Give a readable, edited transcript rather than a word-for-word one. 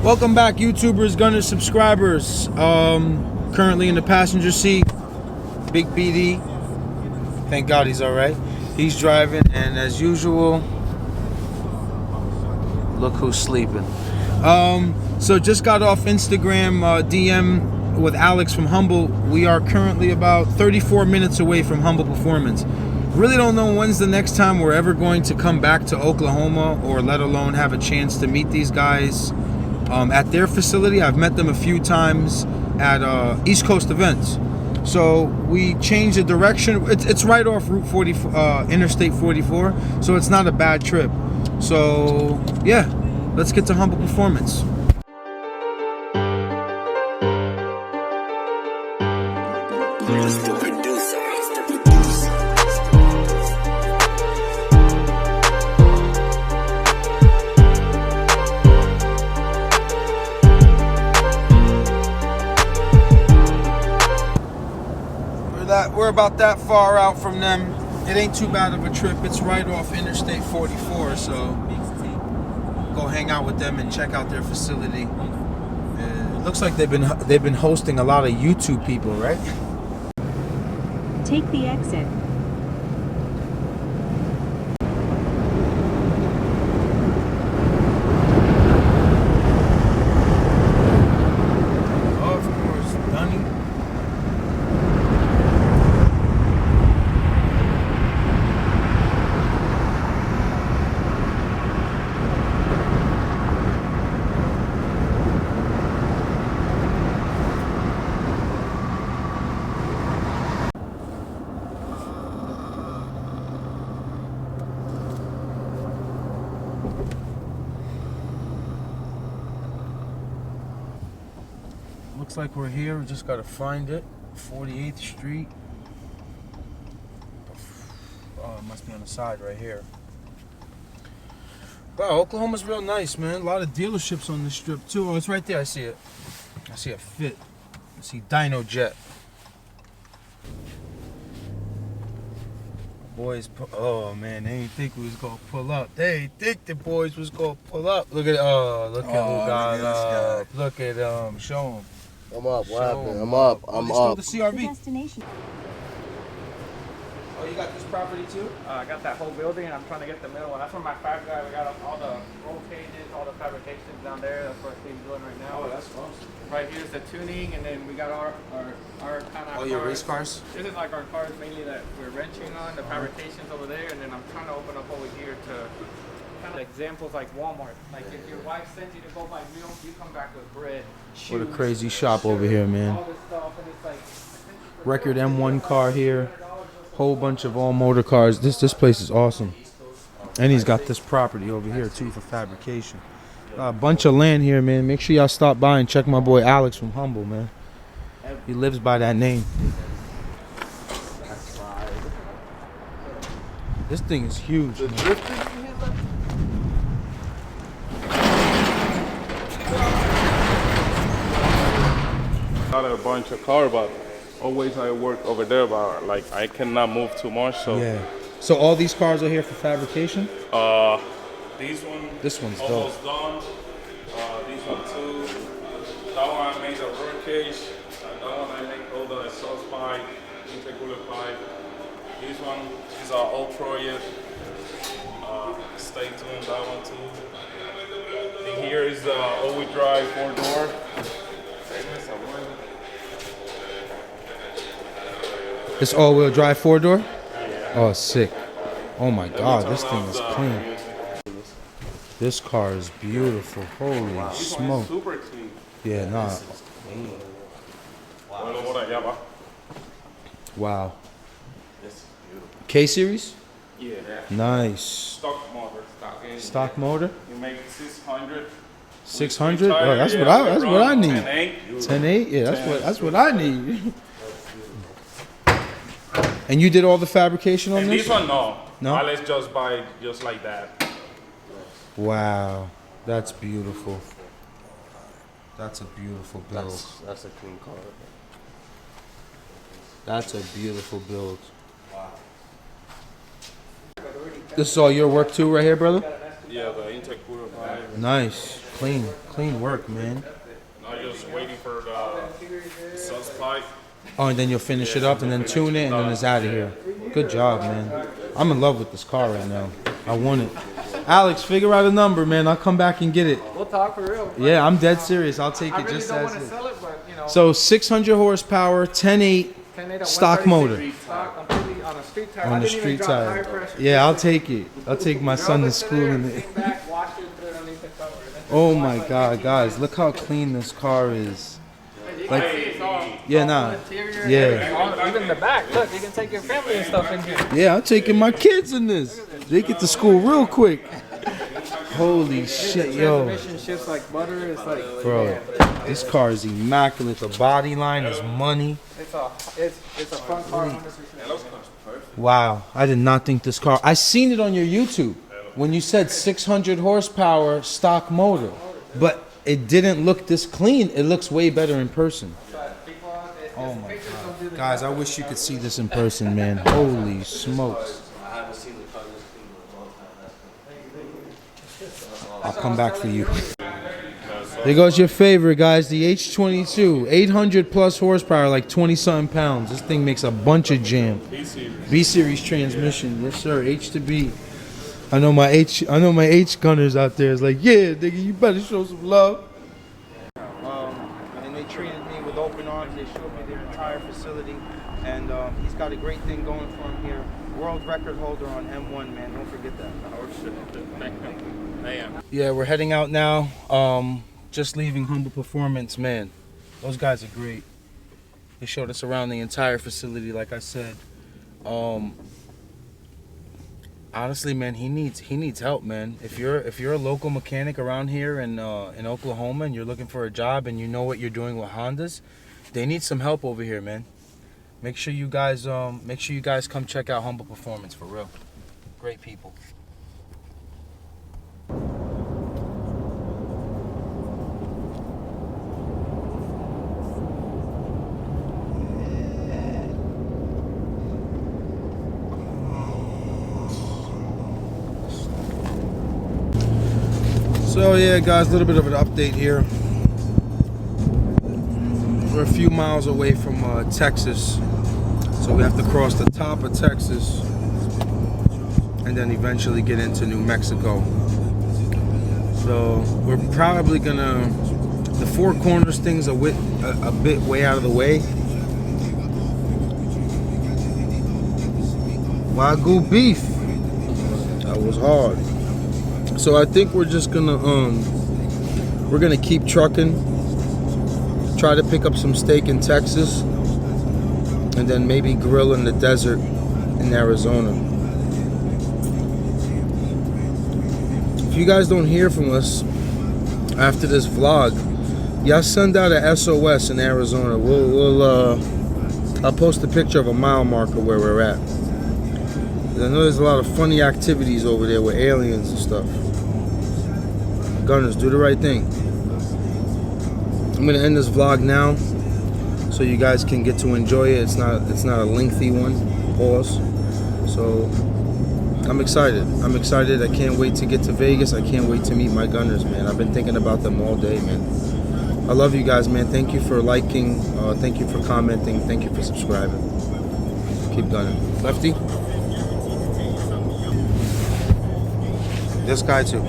Welcome back, YouTubers, Gunners, subscribers. Currently in the passenger seat, Big BD. Thank God he's all right. He's driving, and as usual, look who's sleeping. So just got off Instagram DM with Alex from Humble. We are currently about 34 minutes away from Humble Performance. Really don't know when's the next time we're ever going to come back to Oklahoma, or let alone have a chance to meet these guys at their facility. I've met them a few times at East Coast events. So we changed the direction. It's right off Route 40, Interstate 44, so it's not a bad trip. So yeah, let's get to Humble Performance. We're about that far out from them. It ain't too bad of a trip. It's right off Interstate 44, so go hang out with them and check out their facility. It looks like they've been hosting a lot of YouTube people, right? Take the exit. Looks like we're here. We just gotta find it. 48th Street. Oh, it must be on the side right here. Wow, Oklahoma's real nice, man. A lot of dealerships on this strip too. Oh, it's right there. I see it. I see a Fit. I see Dino Jet. Boys, oh man, they didn't think we was gonna pull up. They didn't think the boys was gonna pull up. Look at look at who got up. Look at show them. I'm up. What happened? I'm up. I'm up. The CRV. Destination. Oh, you got this property too? I got that whole building, and I'm trying to get the middle one. That's where my fab guy. We got all the roll cages, all the fabrications down there. That's what he's doing right now. Oh, that's awesome. Right here's the tuning, and then we got our kind of. Oh, your race cars? This is like our cars mainly that we're wrenching on. The fabrications over there, and then I'm trying to open up over here to kind of examples like Walmart. Like if your wife sends you to go buy milk, you come back with bread. Shoes, What a crazy shop over here, man. all this stuff, and it's like Record M1 car here. Whole bunch of all motor cars. This place is awesome. And he's got this property over here too for fabrication. A bunch of land here, man. Make sure y'all stop by and check my boy Alex from Humble, man. He lives by that name. This thing is huge, man. Got a bunch of cars, but always I work over there, but like I cannot move too much. So Yeah. So all these cars are here for fabrication? This one's almost done. This one too. That one I made a bird cage. That one I make all the exhaust pipe, intercooler pipe. This one is our all project. Stay tuned, that one too. And here is the all-wheel drive 4-door. This all-wheel drive 4-door? Oh, sick. Oh my God, this thing is clean. This car is beautiful. Holy smoke. Super clean. Yeah, nah. Wow. K-Series? Yeah. Nice. Stock motor. Stock motor? You make 600. 600? Oh, that's what I need. 10.8? Yeah, that's what I need. And you did all the fabrication on And this? this one, no. No? Let's just buy just like that. Wow, that's beautiful. That's a beautiful build. That's a clean car. That's a beautiful build. This is all your work too, right here, brother? Yeah, the intercooler pipe. Nice, clean work, man. Now just waiting for the sauce pipe. Oh, and then you'll finish it up and then tune it and then it's out of here. Good job, man. I'm in love with this car right now. I want it. Alex, figure out a number, man. I'll come back and get it. We'll talk for real. Yeah, I'm dead serious. I'll take I it really just don't as want to is. sell it, but you know. So 600 horsepower, 10.8 stock motor. Stock, completely on a street tire. On I the didn't even street drop tire. tire pressure. Yeah, I'll take it. I'll take my son to Drove it school there, in it. came back, washed it, threw it underneath the cover. Oh my God, guys, look how clean this car is. Like, yeah, nah, yeah, Even the back. Look, you can take your family and stuff in here. yeah. I'm taking my kids in this. They get to school real quick. Holy shit, yo, Transmission shifts like butter. It's like, bro, this car is immaculate. The body line is money. it's a fun car. 100%. Wow, I did not think this car. I seen it on your YouTube when you said 600 horsepower stock motor, but it didn't look this clean. It looks way better in person. Oh my God, guys, I wish you could see this in person, man. Holy smokes. I haven't seen the car this clean in a long time. I'll come back for you. There goes your favorite, guys, the H22, 800 plus horsepower, like 20 something pounds. This thing makes a bunch of jam. B series transmission, yes sir. H to B. I know my H gunners out there is like, yeah, nigga, you better show some love. And they treated me with open arms. They showed me their entire facility, and he's got a great thing going for him here. World record holder on M1, man. Don't forget that. Yeah, we're heading out now. Just leaving Humble Performance, man. Those guys are great. They showed us around the entire facility, like I said. Honestly, man, he needs help, man. If you're a local mechanic around here in Oklahoma and you're looking for a job and you know what you're doing with Hondas, they need some help over here, man. Make sure you guys come check out Humble Performance for real. Great people. So yeah, guys, a little bit of an update here. We're a few miles away from Texas, so we have to cross the top of Texas and then eventually get into New Mexico. So we're probably gonna, the Four Corners thing's a bit way out of the way. Wagyu beef, that was hard. So I think we're just gonna we're gonna keep trucking, try to pick up some steak in Texas, and then maybe grill in the desert in Arizona. If you guys don't hear from us after this vlog, y'all send out a SOS in Arizona. I'll post a picture of a mile marker where we're at. I know there's a lot of funny activities over there with aliens and stuff. Gunners, do the right thing. I'm gonna end this vlog now so you guys can get to enjoy it. It's not a lengthy one. Pause. So I'm excited. I can't wait to get to Vegas. I can't wait to meet my gunners, man. I've been thinking about them all day, man. I love you guys, man. Thank you for liking. Thank you for commenting. Thank you for subscribing. Keep gunning. Lefty? This guy too.